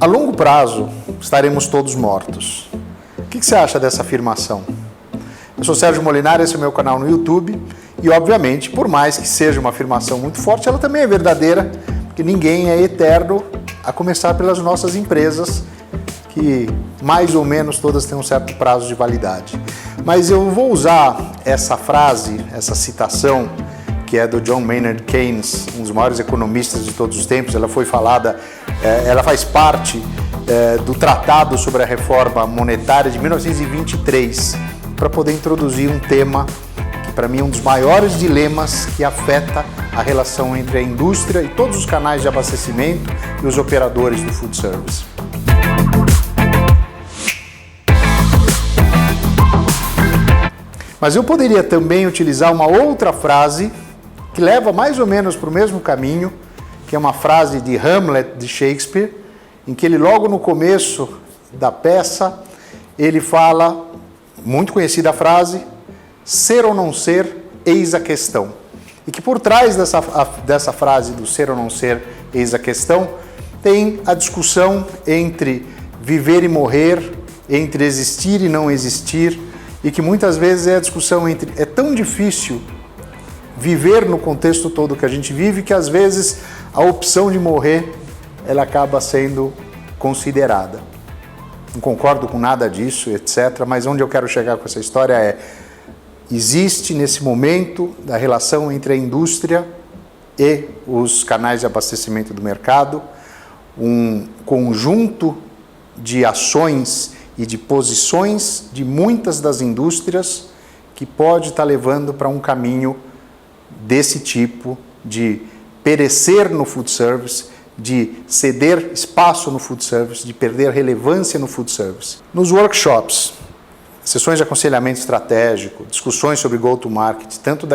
A longo prazo, estaremos todos mortos. O que você acha dessa afirmação? Eu sou Sérgio Molinari, esse é o meu canal no YouTube e, obviamente, por mais que seja uma afirmação muito forte, ela também é verdadeira, porque ninguém é eterno, a começar pelas nossas empresas, que mais ou menos todas têm um certo prazo de validade. Mas eu vou usar essa frase, essa citação, que é do John Maynard Keynes, um dos maiores economistas de todos os tempos. Ela foi falada, ela faz parte do Tratado sobre a Reforma Monetária de 1923, para poder introduzir um tema que para mim é um dos maiores dilemas que afeta a relação entre a indústria e todos os canais de abastecimento e os operadores do food service. Mas eu poderia também utilizar uma outra frase que leva mais ou menos para o mesmo caminho, que é uma frase de Hamlet, de Shakespeare, em que ele logo no começo da peça, ele fala, muito conhecida a frase, ser ou não ser, eis a questão. E que por trás dessa frase do ser ou não ser, eis a questão, tem a discussão entre viver e morrer, entre existir e não existir, e que muitas vezes é a discussão entre é tão difícil viver no contexto todo que a gente vive que às vezes a opção de morrer ela acaba sendo considerada. Não concordo com nada disso, etc. Mas onde eu quero chegar com essa história é: existe nesse momento da relação entre a indústria e os canais de abastecimento do mercado um conjunto de ações e de posições de muitas das indústrias que pode estar levando para um caminho desse tipo de perecer no food service, de ceder espaço no food service, de perder relevância no food service. Nos workshops, sessões de aconselhamento estratégico, discussões sobre go-to-market, tanto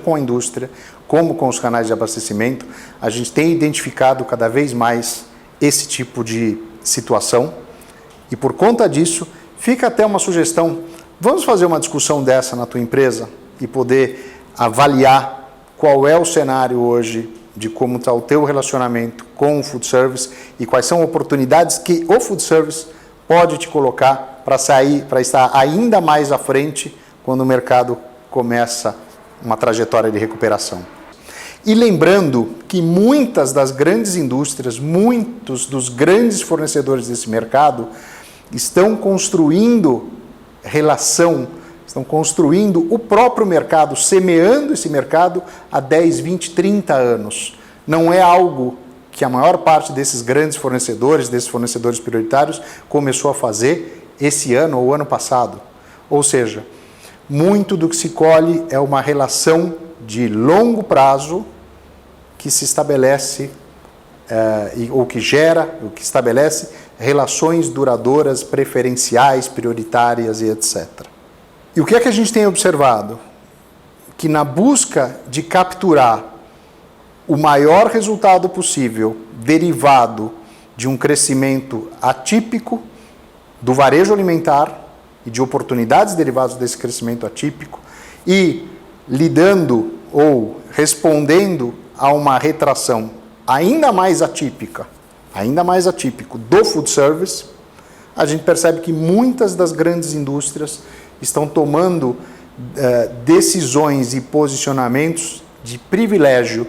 com a indústria como com os canais de abastecimento, a gente tem identificado cada vez mais esse tipo de situação e por conta disso fica até uma sugestão, vamos fazer uma discussão dessa na tua empresa e poder avaliar qual é o cenário hoje de como está o teu relacionamento com o food service e quais são oportunidades que o food service pode te colocar para estar ainda mais à frente quando o mercado começa uma trajetória de recuperação. E lembrando que muitas das grandes indústrias, muitos dos grandes fornecedores desse mercado estão construindo relação, estão construindo o próprio mercado, semeando esse mercado há 10, 20, 30 anos. Não é algo que a maior parte desses grandes fornecedores, desses fornecedores prioritários, começou a fazer esse ano ou ano passado. Ou seja, muito do que se colhe é uma relação de longo prazo que se estabelece, ou que gera, ou que estabelece relações duradouras, preferenciais, prioritárias e etc. E o que é que a gente tem observado? Que na busca de capturar o maior resultado possível derivado de um crescimento atípico do varejo alimentar e de oportunidades derivadas desse crescimento atípico e lidando ou respondendo a uma retração ainda mais atípico do food service, a gente percebe que muitas das grandes indústrias estão tomando decisões e posicionamentos de privilégio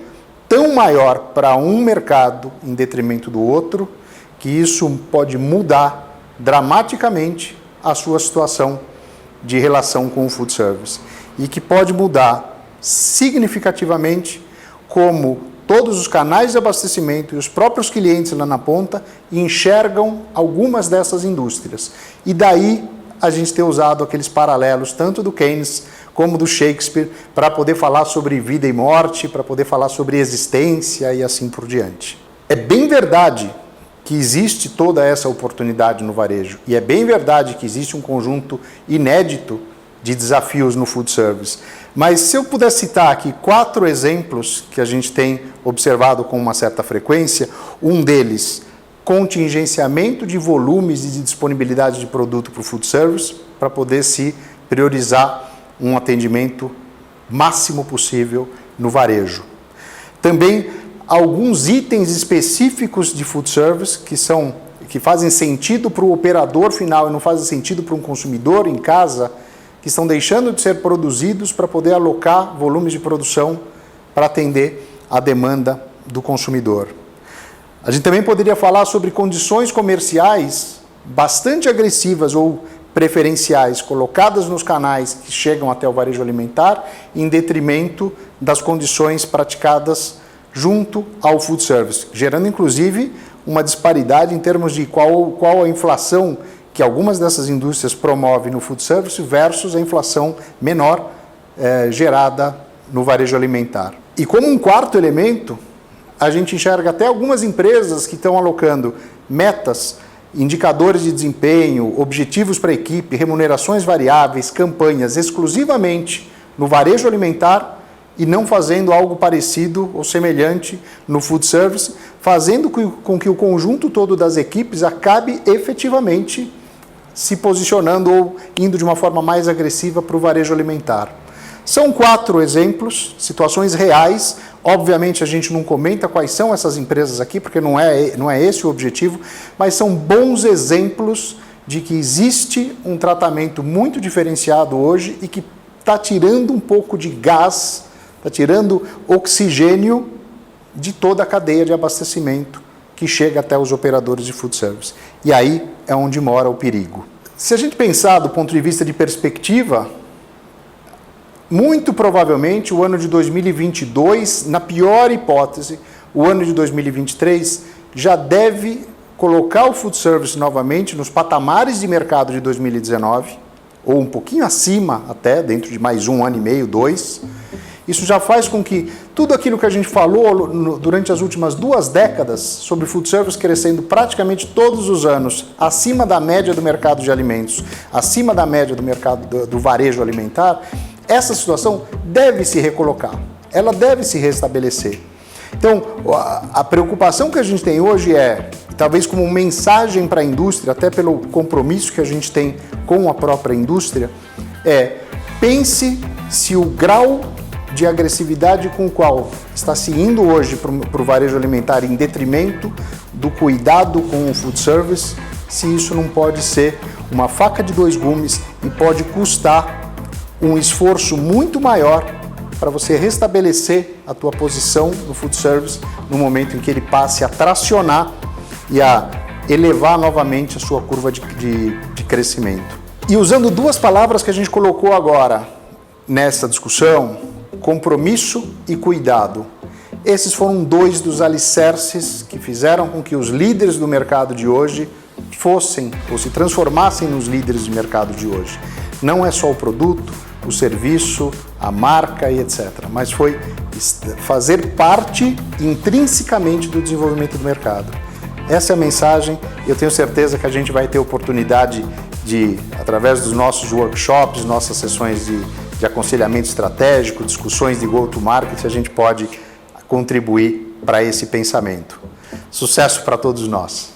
tão maior para um mercado em detrimento do outro, que isso pode mudar dramaticamente a sua situação de relação com o food service e que pode mudar significativamente como todos os canais de abastecimento e os próprios clientes lá na ponta enxergam algumas dessas indústrias. E daí a gente ter usado aqueles paralelos, tanto do Keynes como do Shakespeare, para poder falar sobre vida e morte, para poder falar sobre existência e assim por diante. É bem verdade que existe toda essa oportunidade no varejo, e é bem verdade que existe um conjunto inédito de desafios no food service. Mas se eu puder citar aqui 4 exemplos que a gente tem observado com uma certa frequência, um deles, contingenciamento de volumes e de disponibilidade de produto para o food service, para poder se priorizar um atendimento máximo possível no varejo. Também alguns itens específicos de food service que são que fazem sentido para o operador final e não fazem sentido para um consumidor em casa, que estão deixando de ser produzidos para poder alocar volumes de produção para atender a demanda do consumidor. A gente também poderia falar sobre condições comerciais bastante agressivas ou preferenciais colocadas nos canais que chegam até o varejo alimentar em detrimento das condições praticadas junto ao food service, gerando inclusive uma disparidade em termos de qual a inflação que algumas dessas indústrias promovem no food service versus a inflação menor gerada no varejo alimentar. E como um quarto elemento, a gente enxerga até algumas empresas que estão alocando metas, indicadores de desempenho, objetivos para a equipe, remunerações variáveis, campanhas exclusivamente no varejo alimentar e não fazendo algo parecido ou semelhante no food service, fazendo com que o conjunto todo das equipes acabe efetivamente se posicionando ou indo de uma forma mais agressiva para o varejo alimentar. São 4 exemplos, situações reais. Obviamente a gente não comenta quais são essas empresas aqui, porque não é esse o objetivo, mas são bons exemplos de que existe um tratamento muito diferenciado hoje e que está tirando um pouco de gás, está tirando oxigênio de toda a cadeia de abastecimento que chega até os operadores de food service. E aí é onde mora o perigo. Se a gente pensar do ponto de vista de perspectiva, muito provavelmente o ano de 2022, na pior hipótese, o ano de 2023 já deve colocar o food service novamente nos patamares de mercado de 2019, ou um pouquinho acima até, dentro de mais 1 ano e meio, 2. Isso já faz com que tudo aquilo que a gente falou durante as últimas 2 décadas sobre food service crescendo praticamente todos os anos, acima da média do mercado de alimentos, acima da média do mercado do varejo alimentar, essa situação deve se recolocar, ela deve se restabelecer. Então, a preocupação que a gente tem hoje talvez como mensagem para a indústria, até pelo compromisso que a gente tem com a própria indústria, pense se o grau de agressividade com o qual está se indo hoje para o varejo alimentar em detrimento do cuidado com o food service, se isso não pode ser uma faca de 2 gumes e pode custar um esforço muito maior para você restabelecer a tua posição no food service no momento em que ele passe a tracionar e a elevar novamente a sua curva de crescimento. E usando 2 palavras que a gente colocou agora nessa discussão, compromisso e cuidado. Esses foram 2 dos alicerces que fizeram com que os líderes do mercado de hoje fossem ou se transformassem nos líderes de mercado de hoje. Não é só o produto, o serviço, a marca e etc. Mas foi fazer parte intrinsecamente do desenvolvimento do mercado. Essa é a mensagem. Eu tenho certeza que a gente vai ter oportunidade de, através dos nossos workshops, nossas sessões de aconselhamento estratégico, discussões de go-to-market, a gente pode contribuir para esse pensamento. Sucesso para todos nós!